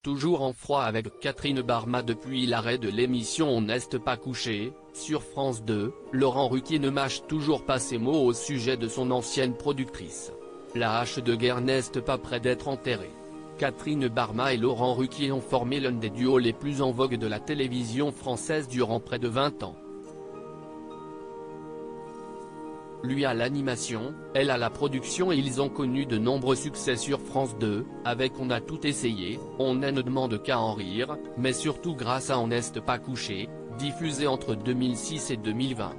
Toujours en froid avec Catherine Barma depuis l'arrêt de l'émission On n'est pas couché, sur France 2, Laurent Ruquier ne mâche toujours pas ses mots au sujet de son ancienne productrice. La hache de guerre n'est pas près d'être enterrée. Catherine Barma et Laurent Ruquier ont formé l'un des duos les plus en vogue de la télévision française durant près de 20 ans. Lui à l'animation, elle à la production et ils ont connu de nombreux succès sur France 2, avec On a tout essayé, On ne demande qu'à en rire, mais surtout grâce à On n'est pas couché, diffusé entre 2006 et 2020.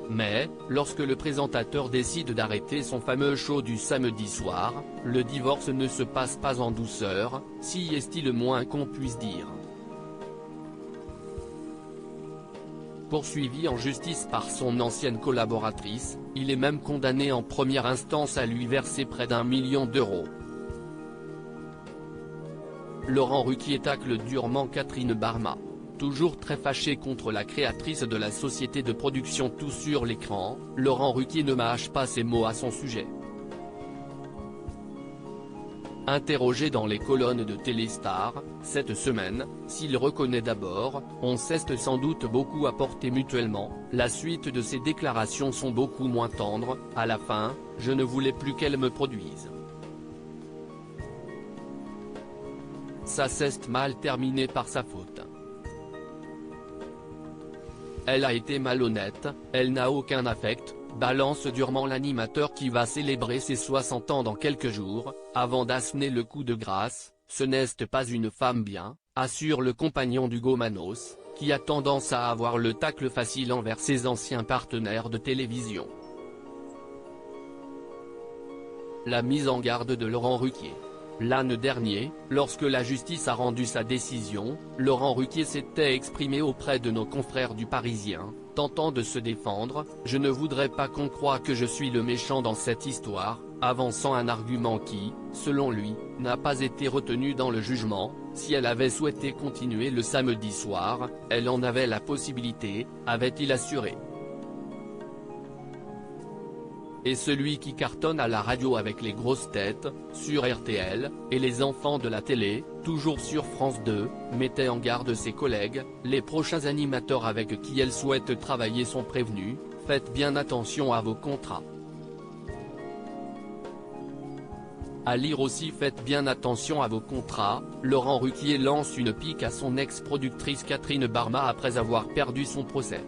Mais, lorsque le présentateur décide d'arrêter son fameux show du samedi soir, le divorce ne se passe pas en douceur, si est-il le moins qu'on puisse dire. Poursuivi en justice par son ancienne collaboratrice, il est même condamné en première instance à lui verser près d'1 million d'euros. Laurent Ruquier tacle durement Catherine Barma. Toujours très fâché contre la créatrice de la société de production Tout sur l'écran, Laurent Ruquier ne mâche pas ses mots à son sujet. Interrogé dans les colonnes de Téléstar, cette semaine, s'il reconnaît d'abord, on s'est sans doute beaucoup apporté mutuellement, la suite de ses déclarations sont beaucoup moins tendres, à la fin, je ne voulais plus qu'elle me produise. Ça s'est mal terminé par sa faute. Elle a été malhonnête, elle n'a aucun affect, balance durement l'animateur qui va célébrer ses 60 ans dans quelques jours, avant d'assener le coup de grâce. Ce n'est pas une femme bien, assure le compagnon d'Hugo Manos, qui a tendance à avoir le tacle facile envers ses anciens partenaires de télévision. La mise en garde de Laurent Ruquier. L'an dernier, lorsque la justice a rendu sa décision, Laurent Ruquier s'était exprimé auprès de nos confrères du Parisien, tentant de se défendre « Je ne voudrais pas qu'on croie que je suis le méchant dans cette histoire », avançant un argument qui, selon lui, n'a pas été retenu dans le jugement. Si elle avait souhaité continuer le samedi soir, elle en avait la possibilité, avait-il assuré. Et celui qui cartonne à la radio avec les grosses têtes, sur RTL, et les enfants de la télé, toujours sur France 2, mettait en garde ses collègues, les prochains animateurs avec qui elle souhaite travailler sont prévenus, faites bien attention à vos contrats. À lire aussi faites bien attention à vos contrats, Laurent Ruquier lance une pique à son ex-productrice Catherine Barma après avoir perdu son procès.